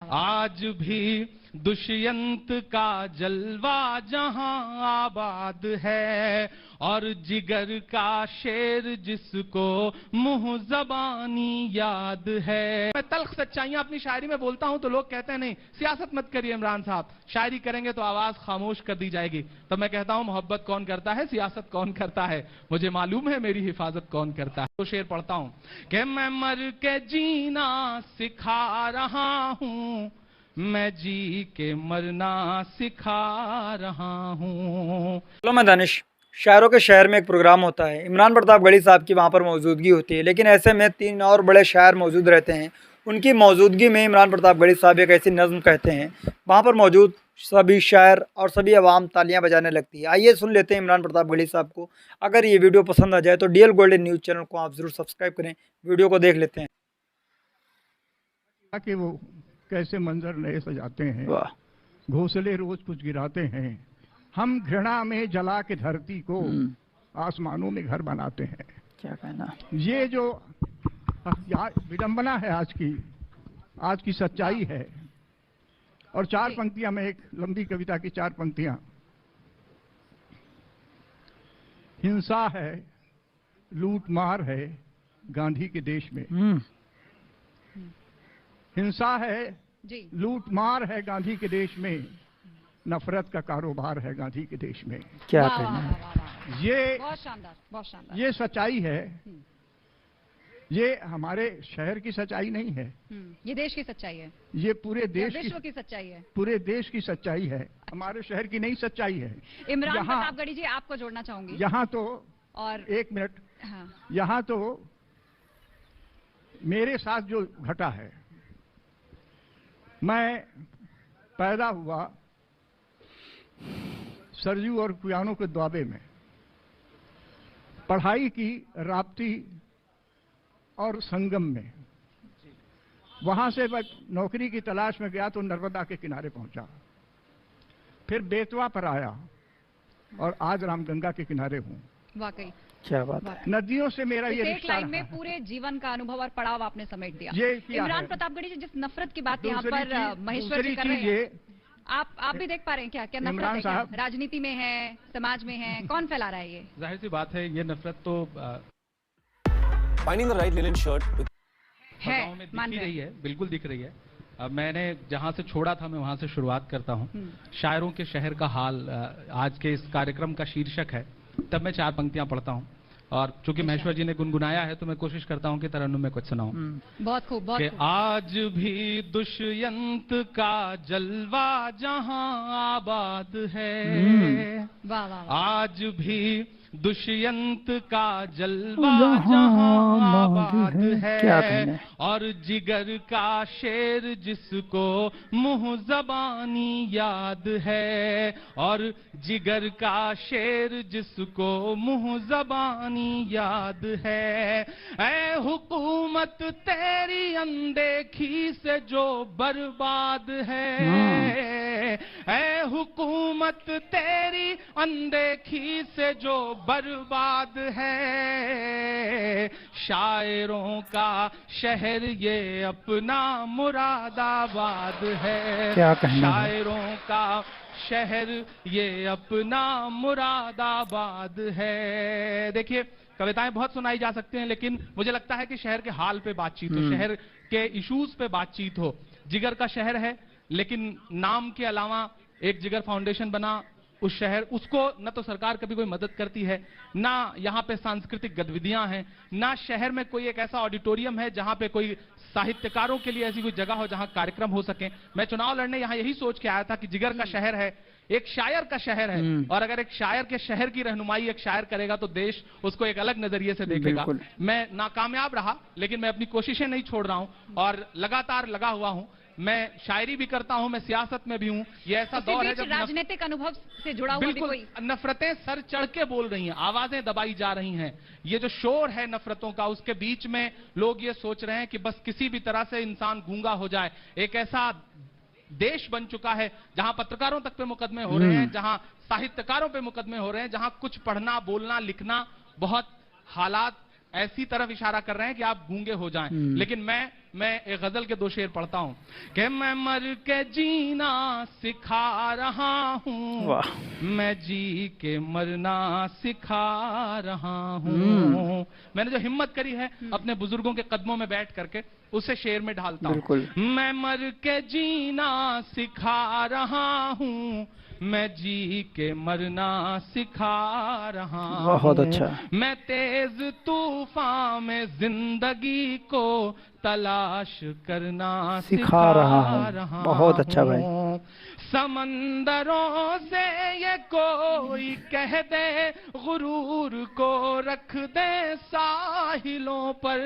आज भी दुष्यंत का जलवा जहां आबाद है, और जिगर का शेर जिसको मुंह जबानी याद है। मैं तल्ख सच्चाइयां अपनी शायरी में बोलता हूं तो लोग कहते हैं नहीं सियासत मत करिए इमरान साहब, शायरी करेंगे तो आवाज खामोश कर दी जाएगी। तो मैं कहता हूं मोहब्बत कौन करता है, सियासत कौन करता है, मुझे मालूम है मेरी हिफाजत कौन करता है। तो शेर पढ़ता हूं कि मैं मर के जीना सिखा रहा हूं, मैं जी के मरना सिखा रहा हूँ। चलो मैं दानिश, शायरों के शहर में एक प्रोग्राम होता है, इमरान प्रतापगढ़ी साहब की वहाँ पर मौजूदगी होती है, लेकिन ऐसे में 3 और बड़े शायर मौजूद रहते हैं। उनकी मौजूदगी में इमरान प्रतापगढ़ी साहब एक ऐसी नज़्म कहते हैं, वहाँ पर मौजूद सभी शायर और सभी आवाम तालियां बजाने लगती है। आइए सुन लेते हैं इमरान प्रतापगढ़ी साहब को। अगर ये वीडियो पसंद आ जाए तो डीएल गोल्डन न्यूज़ चैनल को आप ज़रूर सब्सक्राइब करें। वीडियो को देख लेते हैं कि वो कैसे मंजर नए सजाते हैं, घोंसले रोज कुछ गिराते हैं, हम घृणा में जला के धरती को आसमानों में घर बनाते हैं। क्या कहना, ये जो विडंबना है आज की सच्चाई है। और 4 पंक्तियां में, एक लंबी कविता की 4 पंक्तियां। हिंसा है, लूट मार है गांधी के देश में। हिंसा है, लूट मार है गांधी के देश में, नफरत का कारोबार है गांधी के देश में। क्या कहना है, ये बहुत शानदार, बहुत शानदार। ये सच्चाई है। ये हमारे शहर की सच्चाई नहीं है, ये देश की सच्चाई है, ये पूरे देश विश्व की सच्चाई है, पूरे देश की सच्चाई है, हमारे शहर की नहीं सच्चाई है। इमरान प्रतापगढ़ी जी आपको जोड़ना चाहूंगी यहाँ तो, और 1 मिनट, हाँ। यहाँ तो मेरे साथ जो घटा है, मैं पैदा हुआ सरजू और कुयानों के द्वाबे में, पढ़ाई की राप्ती और संगम में, वहां से मैं नौकरी की तलाश में गया तो नर्मदा के किनारे पहुंचा, फिर बेतवा पर आया और आज रामगंगा के किनारे हूं। वाकई क्या बात है। नदियों से मेरा ये एक लाइन में पूरे जीवन का अनुभव और पड़ाव आपने समेट दिया। इमरान प्रतापगढ़ी जी, जिस नफरत की बात यहाँ पर महेश्वर जी कर रहे हैं, आप भी देख पा रहे हैं क्या नफरत है, क्या राजनीति में है, समाज में है, कौन फैला रहा है ये? जाहिर सी बात है, ये नफरत तो Finding the right linen shirt है, दिख ही रही है, बिल्कुल दिख रही है। अब मैंने जहां से छोड़ा था मैं वहां से शुरुआत करता हूं। शायरों के शहर का हाल आज के इस कार्यक्रम का शीर्षक है, तब मैं 4 पंक्तियां पढ़ता हूं, और चूंकि महेश्वर जी ने गुनगुनाया है तो मैं कोशिश करता हूं कि तरन्नुम में कुछ सुनाऊं। बहुत खूब, बहुत खूब। आज भी दुष्यंत का जलवा जहां आबाद है, वाह वाह, आज भी दुष्यंत का जलवा जहां आबाद है, और जिगर का शेर जिसको मुंह जबानी याद है, और जिगर का शेर जिसको मुंह जबानी याद है। ऐ हुकूमत तेरी अनदेखी से जो बर्बाद है, ऐ हुकूमत तेरी अनदेखी से जो बर्बाद है, शायरों का शहर ये अपना मुरादाबाद है। क्या कहना, शायरों का शहर ये अपना मुरादाबाद है। देखिए, कविताएं बहुत सुनाई जा सकती हैं, लेकिन मुझे लगता है कि शहर के हाल पे बातचीत हो, शहर के इश्यूज पे बातचीत हो। जिगर का शहर है, लेकिन नाम के अलावा एक जिगर फाउंडेशन बना, उस शहर, उसको न तो सरकार कभी कोई मदद करती है, ना यहाँ पे सांस्कृतिक गतिविधियां हैं, ना शहर में कोई एक ऐसा ऑडिटोरियम है जहाँ पे कोई साहित्यकारों के लिए ऐसी कोई जगह हो जहाँ कार्यक्रम हो सके। मैं चुनाव लड़ने यहाँ यही सोच के आया था कि जिगर का शहर है, एक शायर का शहर है, और अगर एक शायर के शहर की रहनुमाई एक शायर करेगा तो देश उसको एक अलग नजरिए से देखेगा। मैं नाकामयाब रहा, लेकिन मैं अपनी कोशिशें नहीं छोड़ रहा हूं और लगातार लगा हुआ हूं। मैं शायरी भी करता हूं, मैं सियासत में भी हूं। ये ऐसा दौर है जब राजनीतिक अनुभव से जुड़ा हुआ भी कोई नफरतें सर चढ़ के बोल रही हैं, आवाजें दबाई जा रही हैं। ये जो शोर है नफरतों का, उसके बीच में लोग ये सोच रहे हैं कि बस किसी भी तरह से इंसान गूंगा हो जाए। एक ऐसा देश बन चुका है जहां पत्रकारों तक पे मुकदमे हो रहे हैं, जहां साहित्यकारों पे मुकदमे हो रहे हैं, जहां कुछ पढ़ना, बोलना, लिखना, बहुत हालात ऐसी तरफ इशारा कर रहे हैं कि आप गूंगे हो जाएं। लेकिन मैं मैं एक गजल के 2 शेर पढ़ता हूं कि मैं मर के जीना सिखा रहा हूं, मैं जी के मरना सिखा रहा हूं। मैंने जो हिम्मत करी है अपने बुजुर्गों के कदमों में बैठ करके उसे शेर में ढालता हूं। मैं मर के जीना सिखा रहा हूं, मैं जी के मरना सिखा रहा हूं। बहुत अच्छा। मैं तेज तूफान में जिंदगी को तलाश करना सिखा रहा हूं। बहुत अच्छा भाई। समंदरों से ये कोई कह दे, गुरूर को रख दे साहिलों पर।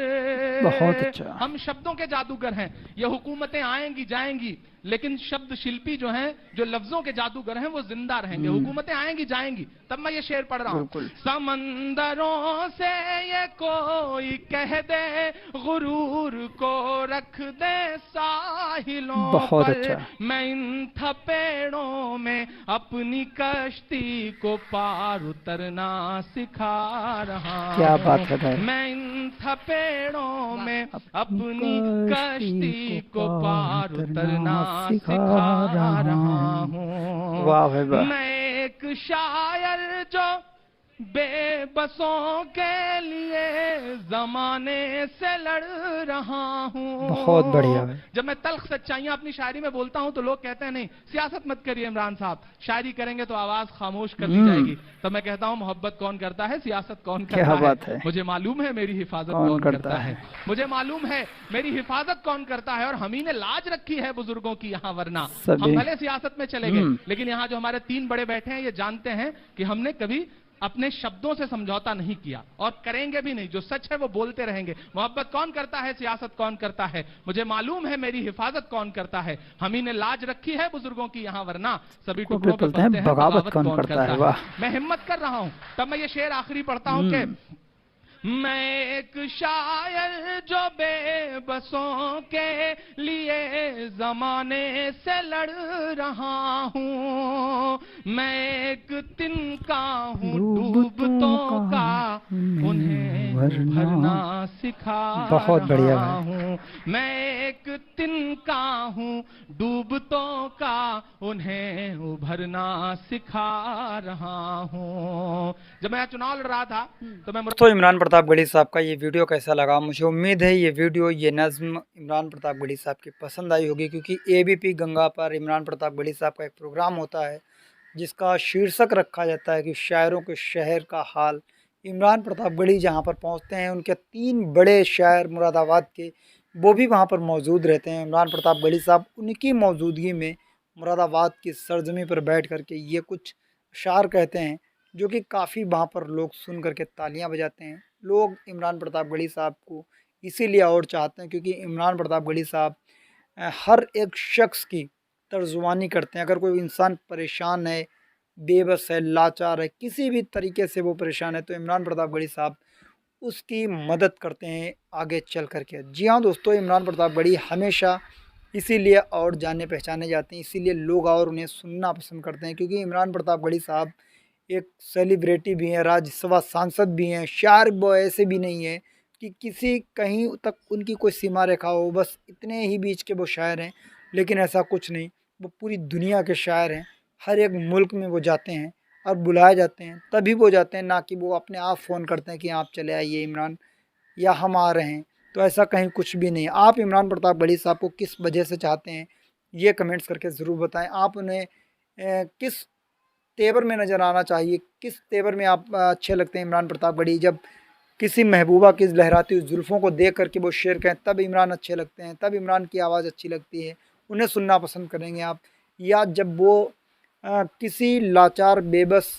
बहुत अच्छा। हम शब्दों के जादूगर हैं, ये हुकूमतें आएंगी जाएंगी, लेकिन शब्द शिल्पी जो हैं, जो लफ्जों के जादूगर हैं, वो जिंदा रहेंगे। हुकूमतें आएंगी जाएंगी। तब मैं ये शेर पढ़ रहा हूं। समंदरों से ये कोई कह दे, गुरूर को रख दे साहिलों बहुत पर। अच्छा। मैं इन थपेड़ों में अपनी कश्ती को पार उतरना सिखा रहा हूं। क्या बात है भाई। मैं इन थपेड़ों में अपनी कश्ती को पार उतरना सिखा रहा हूँ। वाह भाई वाह। मैं एक शायर जो बेबसों के लिए जमाने से लड़ रहा हूँ। बहुत बढ़िया भाई। जब मैं तल्ख सच्चाइयां अपनी शायरी में बोलता हूं तो लोग कहते हैं नहीं सियासत मत करिए इमरान साहब, शायरी करेंगे तो आवाज खामोश कर दी जाएगी। तो मैं कहता हूं मोहब्बत कौन करता है, सियासत कौन करता क्या है। बात है। मुझे मालूम है मेरी हिफाजत कौन करता है, मुझे मालूम है मेरी हिफाजत कौन करता है। और हम ही ने लाज रखी है बुजुर्गों की यहाँ, वरना हम भले सियासत में चले गए, लेकिन यहाँ जो हमारे 3 बड़े बैठे हैं ये जानते हैं कि हमने कभी अपने शब्दों से समझौता नहीं किया और करेंगे भी नहीं। जो सच है वो बोलते रहेंगे। मोहब्बत कौन करता है, सियासत कौन करता है, मुझे मालूम है मेरी हिफाजत कौन करता है। हम ही ने लाज रखी है बुजुर्गों की यहाँ, वरना सभी टुकड़ों पे पलते हैं बगावत कौन करता है। मैं हिम्मत कर रहा हूं। तब मैं ये शेर आखिरी पढ़ता हूं कि मैं एक शायर जो बेबसों के लिए जमाने से लड़ रहा हूँ। मैं एक तिनका हूँ डूबतों का, उन्हें भरना सिखा रहा हूँ। मैं एक तिनका हूँ डूबतों का, उन्हें उभरना सिखा रहा हूँ। जब मैं चुनाव लड़ रहा था तो मैं इमरान प्रतापगढ़ी साहब का ये वीडियो कैसा लगा, मुझे उम्मीद है ये वीडियो ये नज़्म इमरान प्रतापगढ़ी साहब की पसंद आई होगी, क्योंकि एबीपी गंगा पर इमरान प्रतापगढ़ी साहब का एक प्रोग्राम होता है जिसका शीर्षक रखा जाता है कि शायरों के शहर का हाल। इमरान प्रतापगढ़ी जहाँ पर पहुँचते हैं उनके 3 बड़े शायर मुरादाबाद के वो भी वहाँ पर मौजूद रहते हैं। इमरान प्रतापगढ़ी साहब उनकी मौजूदगी में मुरादाबाद की सरजमी पर बैठ कर के ये कुछ अशार कहते हैं जो कि काफ़ी वहाँ पर लोग सुन करके तालियां बजाते हैं। लोग इमरान प्रतापगढ़ी साहब को इसीलिए और चाहते हैं क्योंकि इमरान प्रतापगढ़ी साहब हर एक शख्स की तर्जुमानी करते हैं। अगर कोई इंसान परेशान है, बेबस है, लाचार है, किसी भी तरीके से वो परेशान है, तो इमरान प्रतापगढ़ी साहब उसकी मदद करते हैं आगे चल कर के। जी हाँ दोस्तों, इमरान प्रतापगढ़ी हमेशा इसीलिए और जाने पहचाने जाते हैं, इसीलिए लोग और उन्हें सुनना पसंद करते हैं, क्योंकि इमरान प्रतापगढ़ी साहब एक सेलिब्रिटी भी हैं, राज्यसभा सांसद भी हैं, शायर वो ऐसे भी नहीं है कि किसी कहीं तक उनकी कोई सीमा रेखा हो, बस इतने ही बीच के वो शायर हैं। लेकिन ऐसा कुछ नहीं, वो पूरी दुनिया के शायर हैं। हर एक मुल्क में वो जाते हैं और बुलाए जाते हैं, तभी वो जाते हैं, ना कि वो अपने आप फ़ोन करते हैं कि आप चले आइए इमरान या हम आ रहे हैं। तो ऐसा कहीं कुछ भी नहीं। आप इमरान प्रतापगढ़ी साहब को किस वजह से चाहते हैं ये कमेंट्स करके ज़रूर बताएं। आप उन्हें किस तेवर में नज़र आना चाहिए, किस तेवर में आप अच्छे लगते हैं इमरान प्रतापगढ़ी। जब किसी महबूबा की लहराती हुई जुल्फ़ों को देख करके वो शेर कहें तब इमरान अच्छे लगते हैं, तब इमरान की आवाज़ अच्छी लगती है, उन्हें सुनना पसंद करेंगे आप। या जब वो किसी लाचार बेबस,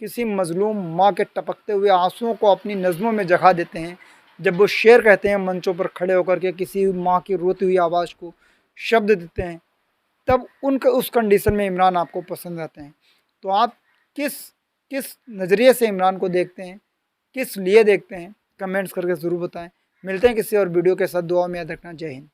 किसी मज़लूम माँ के टपकते हुए आंसुओं को अपनी नज़मों में जगह देते हैं, जब वो शेर कहते हैं मंचों पर खड़े होकर के, किसी माँ की रोती हुई आवाज़ को शब्द देते हैं, तब उनके उस कंडीशन में इमरान आपको पसंद आते हैं। तो आप किस किस नज़रिए से इमरान को देखते हैं, किस लिए देखते हैं, कमेंट्स करके ज़रूर बताएं। मिलते हैं किसी और वीडियो के साथ। दुआ में याद रखना। जय हिंद।